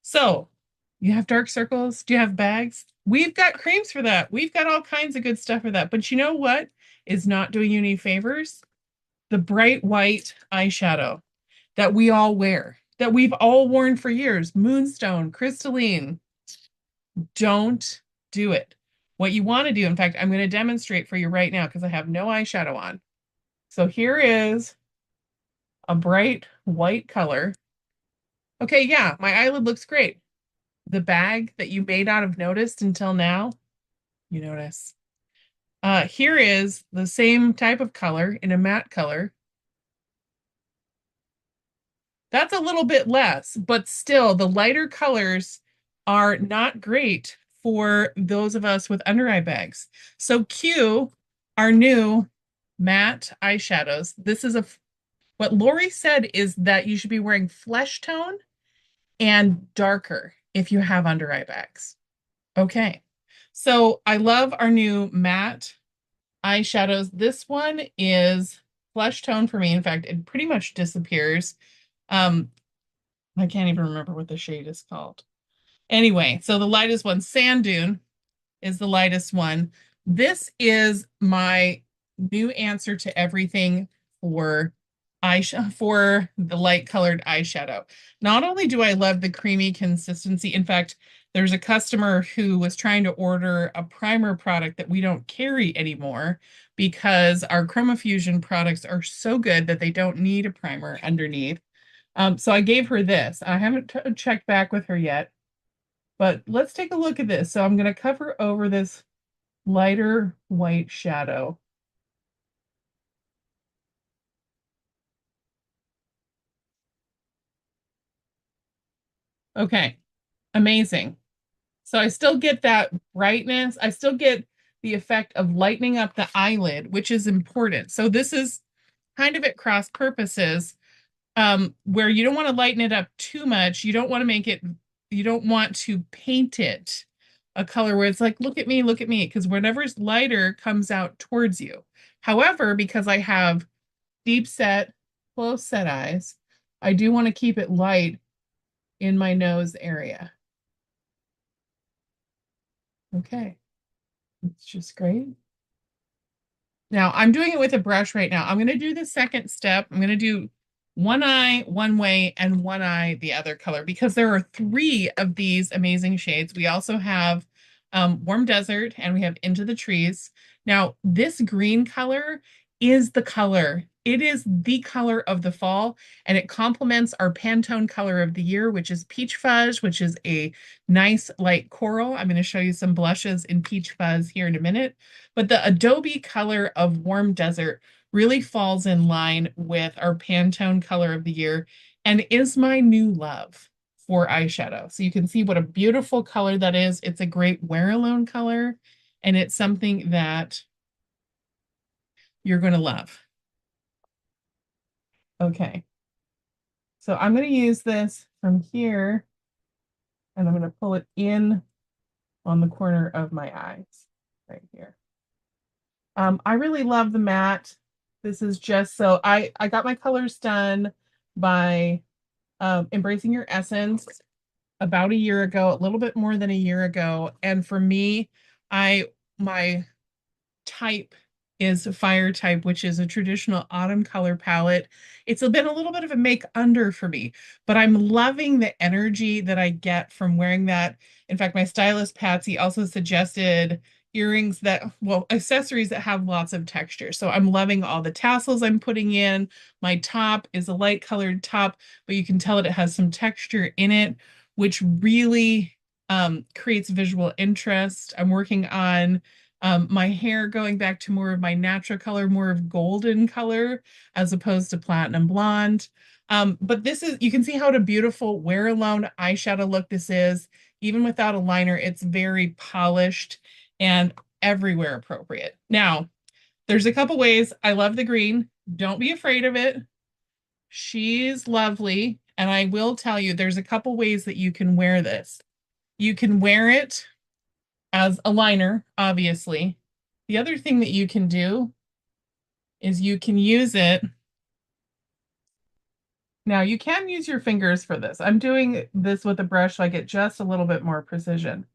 So you have dark circles? Do you have bags? We've got creams for that. We've got all kinds of good stuff for that. But you know what is not doing you any favors? The bright white eyeshadow that we all wear, that we've all worn for years. Moonstone, crystalline. Don't do it. What you want to do, in fact, I'm going to demonstrate for you right now because I have no eyeshadow on. So here is a bright white color. Okay, yeah, my eyelid looks great. The bag that you may not have noticed until now, you notice. Here is the same type of color in a matte color. That's a little bit less, but still the lighter colors are not great for those of us with under eye bags. So Q, our new matte eyeshadows. This is what Lori said is that you should be wearing flesh tone and darker if you have under eye bags. Okay. So I love our new matte eyeshadows. This one is flesh tone for me. In fact, it pretty much disappears. Um, I can't even remember what the shade is called. Anyway, so the lightest one, Sand Dune, is the lightest one. This is my new answer to everything for for the light colored eyeshadow. Not only do I love the creamy consistency, in fact, there's a customer who was trying to order a primer product that we don't carry anymore because our ChromaFusion products are so good that they don't need a primer underneath. So I gave her this. I haven't checked back with her yet, but let's take a look at this. So I'm going to cover over this lighter white shadow. Okay, amazing. So I still get that brightness. I still get the effect of lightening up the eyelid, which is important. So this is kind of at cross purposes, where you don't want to lighten it up too much. You don't want to make it, you don't want to paint it a color where it's like, look at me, because whatever's lighter comes out towards you. However, because I have deep set, close set eyes, I do want to keep it light in my nose area. Okay, it's just great. Now I'm doing it with a brush right now. I'm going to do the second step. I'm going to do one eye one way and one eye the other color because there are three of these amazing shades. We also have Warm Desert and we have Into the Trees. Now, this green color is the color. It is the color of the fall, and it complements our Pantone color of the year, which is Peach Fuzz, which is a nice light coral. I'm going to show you some blushes in Peach Fuzz here in a minute. But the Adobe color of Warm Desert really falls in line with our Pantone color of the year and is my new love for eyeshadow. So you can see what a beautiful color that is. It's a great wear alone color, and it's something that you're going to love. Okay. So I'm going to use this from here, and I'm going to pull it in on the corner of my eyes right here. I really love the matte. This is just so I got my colors done by Embracing Your Essence about a year ago, a little bit more than a year ago. And for me, I my type is fire type, which is a traditional autumn color palette. It's been a little bit of a make under for me, but I'm loving the energy that I get from wearing that. In fact, my stylist Patsy also suggested earrings that, well, accessories that have lots of texture. So I'm loving all the tassels I'm putting in. My top is a light colored top, but you can tell that it has some texture in it, which really creates visual interest. I'm working on my hair going back to more of my natural color, more of golden color, as opposed to platinum blonde. But this is, you can see how a beautiful wear alone eyeshadow look this is. Even without a liner, it's very polished and everywhere appropriate. Now, there's a couple ways. I love the green. Don't be afraid of it. She's lovely. And I will tell you, there's a couple ways that you can wear this. You can wear it as a liner, obviously. The other thing that you can do is you can use it Now you can use your fingers for this. I'm doing this with a brush so I get just a little bit more precision,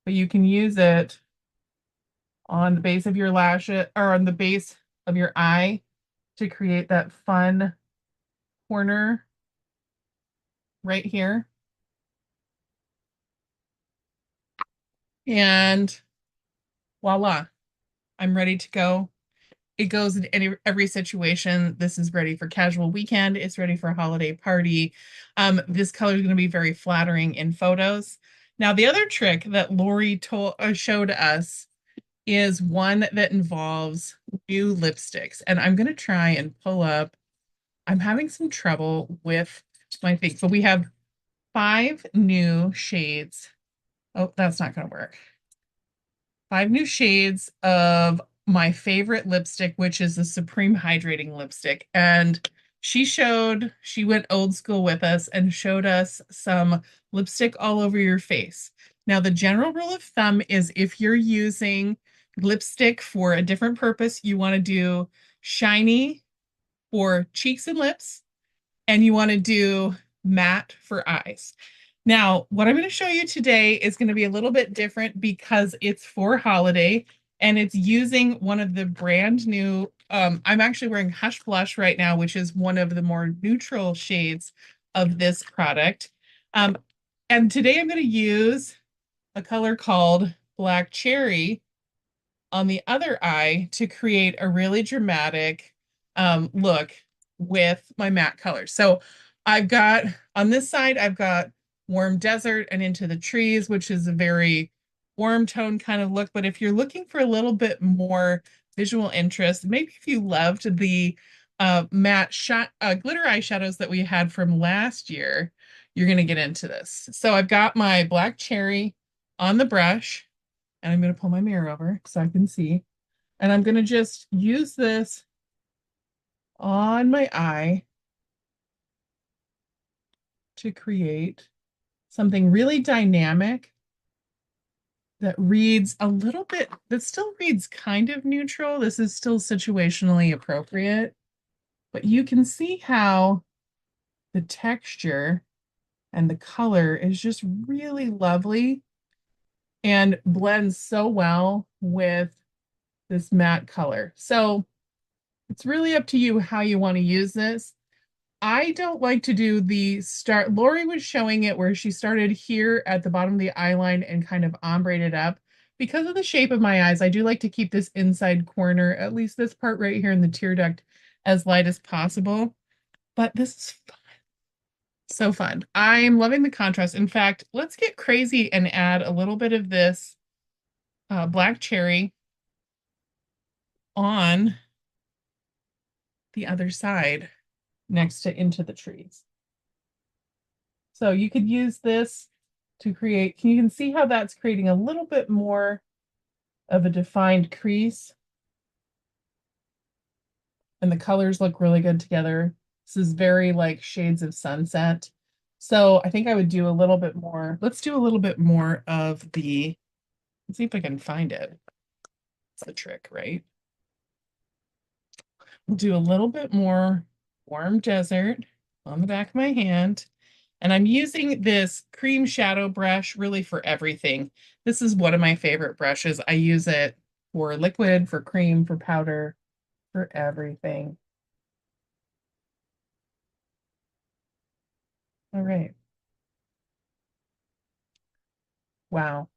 but you can use it on the base of your lashes or on the base of your eye to create that fun corner right here. And voila, I'm ready to go. It goes in every situation. This is ready for casual weekend. It's ready for a holiday party. This color is going to be very flattering in photos. Now, the other trick that Lori showed us is one that involves new lipsticks. And I'm going to try and pull up. I'm having some trouble with my thing. So we have 5 new shades. Oh, that's not going to work. 5 new shades of my favorite lipstick, which is the Supreme Hydrating Lipstick. And she went old school with us and showed us some lipstick all over your face. Now, the general rule of thumb is if you're using lipstick for a different purpose, you want to do shiny for cheeks and lips, and you want to do matte for eyes. Now, what I'm going to show you today is going to be a little bit different because it's for holiday and it's using one of the brand new, I'm actually wearing Hush Blush right now, which is one of the more neutral shades of this product. And today I'm going to use a color called Black Cherry on the other eye to create a really dramatic look with my matte colors. So I've got on this side, I've got Warm Desert and Into the Trees, which is a very warm tone kind of look. But if you're looking for a little bit more visual interest, maybe if you loved the matte glitter eyeshadows that we had from last year, you're going to get into this. So I've got my Black Cherry on the brush, and I'm going to pull my mirror over so I can see. And I'm going to just use this on my eye to create something really dynamic that reads a little bit, that still reads kind of neutral. This is still situationally appropriate, but you can see how the texture and the color is just really lovely and blends so well with this matte color. So it's really up to you how you want to use this. I don't like to do the start. Lori was showing it where she started here at the bottom of the eye line and kind of ombre it up. Because of the shape of my eyes, I do like to keep this inside corner, at least this part right here in the tear duct, as light as possible. But this is fun. So fun. I'm loving the contrast. In fact, let's get crazy and add a little bit of this black cherry on the other side next to Into the Trees. So you could use this to create, you can see how that's creating a little bit more of a defined crease. And the colors look really good together. This is very like shades of sunset. So I think I would do a little bit more. Let's do a little bit more of the, let's see if I can find it. It's the trick, right? We'll do a little bit more Warm Desert on the back of my hand. And I'm using this cream shadow brush really for everything. This is one of my favorite brushes. I use it for liquid, for cream, for powder, for everything. All right. Wow.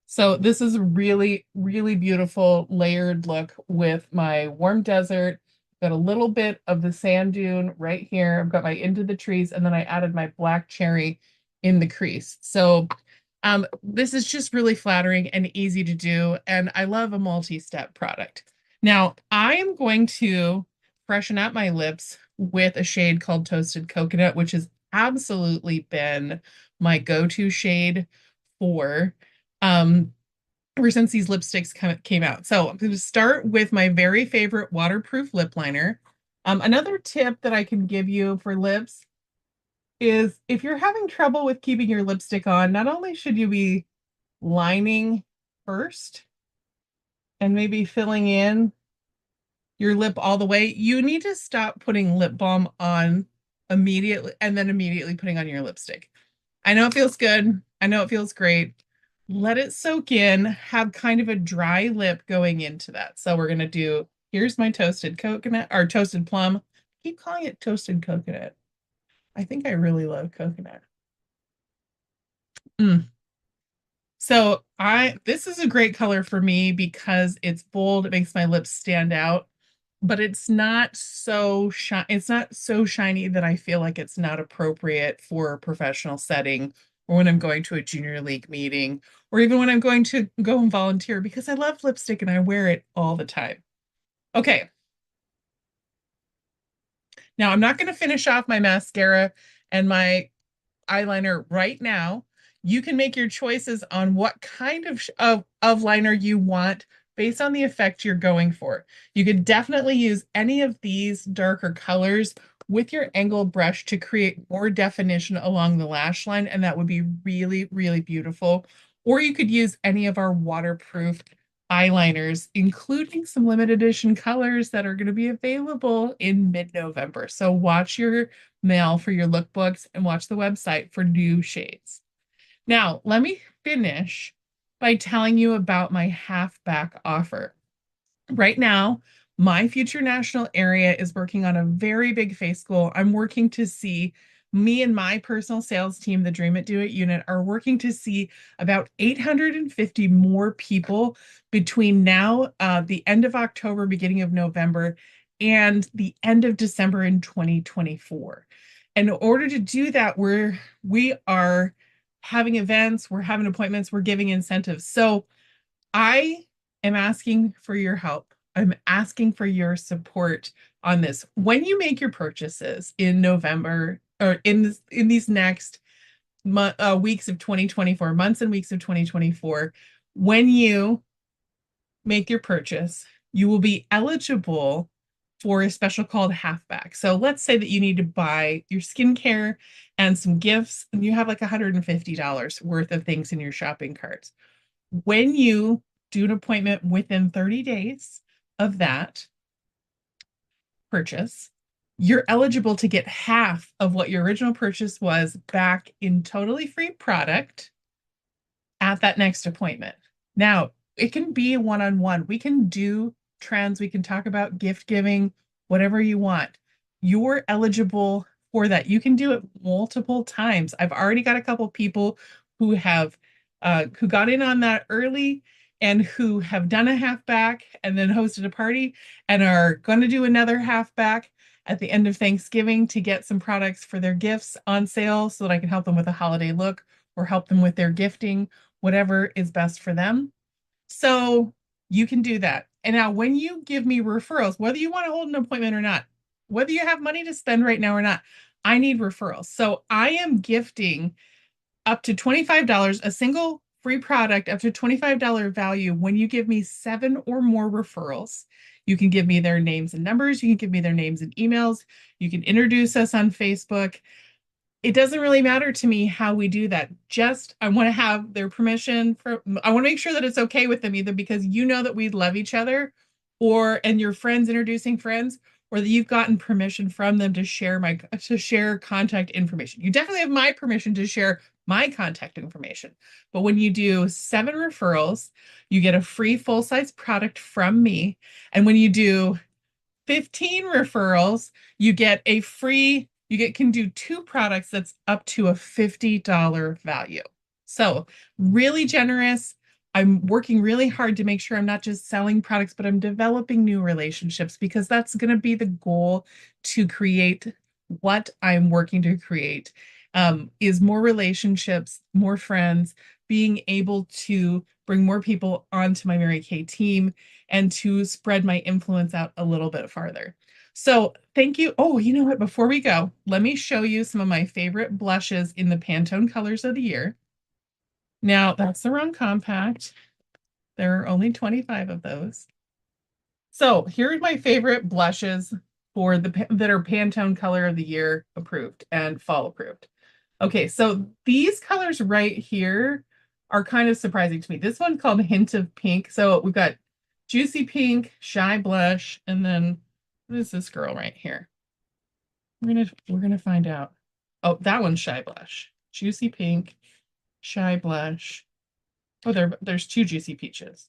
So this is a really, really beautiful layered look with my Warm Desert. Got a little bit of the sand dune right here. I've got my Into the Trees, and then I added my Black Cherry in the crease. So this is just really flattering and easy to do, and I love a multi-step product. Now, I am going to freshen up my lips with a shade called Toasted Coconut, which has absolutely been my go-to shade for ever since these lipsticks kind of came out. So I'm going to start with my very favorite waterproof lip liner. Another tip that I can give you for lips is if you're having trouble with keeping your lipstick on, not only should you be lining first and maybe filling in your lip all the way, you need to stop putting lip balm on immediately and then immediately putting on your lipstick. I know it feels good. I know it feels great. Let it soak in, have kind of a dry lip going into that. So we're going to do, here's my toasted coconut or toasted plum. I keep calling it toasted coconut. I think I really love coconut. Mm. So this is a great color for me because it's bold, it makes my lips stand out, but it's not so shiny that I feel like it's not appropriate for a professional setting or when I'm going to a junior league meeting or even when I'm going to go and volunteer because I love lipstick and I wear it all the time. Okay, now I'm not going to finish off my mascara and my eyeliner right now. You can make your choices on what kind of liner you want based on the effect you're going for. You could definitely use any of these darker colors with your angle brush to create more definition along the lash line, and that would be really, really beautiful. Or you could use any of our waterproof eyeliners, including some limited edition colors that are going to be available in mid-November. So watch your mail for your lookbooks and watch the website for new shades. Now, let me finish by telling you about my half back offer. Right now, my future national area is working on a very big face goal. I'm working to see me and my personal sales team, the Dream It Do It unit, are working to see about 850 more people between now, the end of October, beginning of November, and the end of December in 2024. And in order to do that, we are having events, we're having appointments, we're giving incentives. So I am asking for your help. I'm asking for your support on this. When you make your purchases in November or in these next weeks of 2024, months and weeks of 2024, when you make your purchase, you will be eligible for a special called halfback. So let's say that you need to buy your skincare and some gifts, and you have like $150 worth of things in your shopping carts. When you do an appointment within 30 days of that purchase, you're eligible to get half of what your original purchase was back in totally free product at that next appointment. Now, it can be one-on-one. We can do trends, we can talk about gift giving, whatever you want. You're eligible for that. You can do it multiple times. I've already got a couple people who have who got in on that early and who have done a half back and then hosted a party and are going to do another half back at the end of Thanksgiving to get some products for their gifts on sale so that I can help them with a holiday look or help them with their gifting, whatever is best for them. So you can do that. And now, when you give me referrals, whether you want to hold an appointment or not, whether you have money to spend right now or not, I need referrals. So I am gifting up to $25, a single free product up to $25 value when you give me 7 or more referrals. You can give me their names and numbers. You can give me their names and emails. You can introduce us on Facebook. It doesn't really matter to me how we do that. Just I want to have their permission for I want to make sure that it's okay with them either because you know that we love each other or and your friends introducing friends or that you've gotten permission from them to share contact information. You definitely have my permission to share my contact information. But when you do 7 referrals, you get a free full-size product from me. And when you do 15 referrals, you can do 2 products that's up to a $50 value. So really generous. I'm working really hard to make sure I'm not just selling products, but I'm developing new relationships because that's going to be the goal to create what I'm working to create is more relationships, more friends, being able to bring more people onto my Mary Kay team and to spread my influence out a little bit farther. So thank you. Oh, you know what? Before we go, let me show you some of my favorite blushes in the Pantone colors of the year. Now, that's the wrong compact. There are only 25 of those. So here are my favorite blushes for that are Pantone color of the year approved and fall approved. Okay, so these colors right here are kind of surprising to me. This one called Hint of Pink. So we've got Juicy Pink, Shy Blush, and then what is this girl right here? We're gonna find out. Oh, that one's Shy Blush. Juicy Pink, Shy Blush. Oh, there's two Juicy Peaches. Is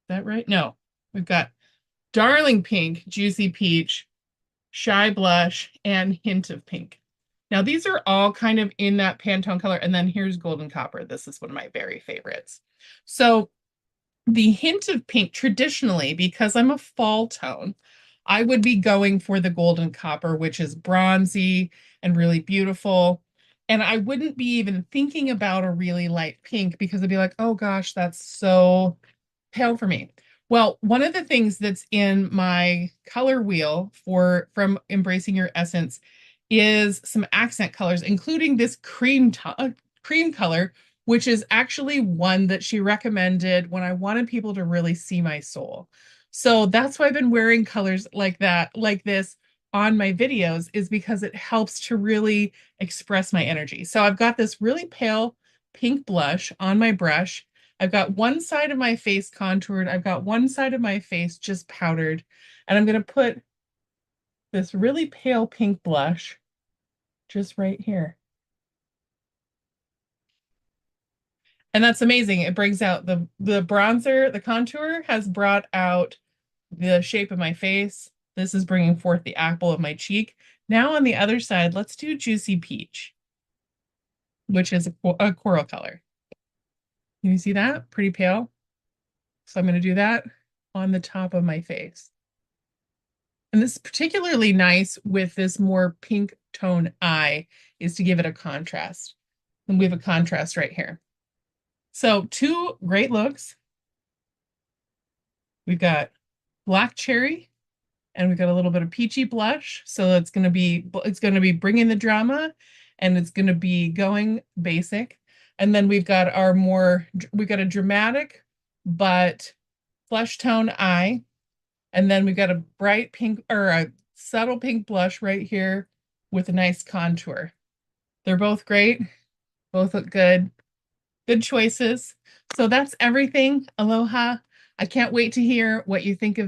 that right? No, we've got Darling Pink, Juicy Peach, Shy Blush, and Hint of Pink. Now, these are all kind of in that Pantone color. And then here's Golden Copper. This is one of my very favorites. So the Hint of Pink, traditionally, because I'm a fall tone, I would be going for the Golden Copper, which is bronzy and really beautiful. And I wouldn't be even thinking about a really light pink because I'd be like, oh gosh, that's so pale for me. Well, one of the things that's in my color wheel from Embracing Your Essence is some accent colors, including this cream color, which is actually one that she recommended when I wanted people to really see my soul. So that's why I've been wearing colors like that, like this on my videos, is because it helps to really express my energy. So I've got this really pale pink blush on my brush. I've got one side of my face contoured. I've got one side of my face just powdered. And I'm going to put this really pale pink blush just right here. And that's amazing. It brings out the bronzer, the contour has brought out the shape of my face. This is bringing forth the apple of my cheek. Now on the other side, let's do Juicy Peach, which is a coral color. Can you see that? Pretty pale. So I'm going to do that on the top of my face. And this is particularly nice with this more pink tone eye, is to give it a contrast. And we have a contrast right here. So two great looks. We've got black cherry and we've got a little bit of peachy blush. So it's going to be bringing the drama and it's going to be going basic. And then we've got a dramatic but flesh tone eye. And then we've got a bright pink or a subtle pink blush right here with a nice contour. They're both great. Both look good. Good choices. So that's everything. Aloha. I can't wait to hear what you think of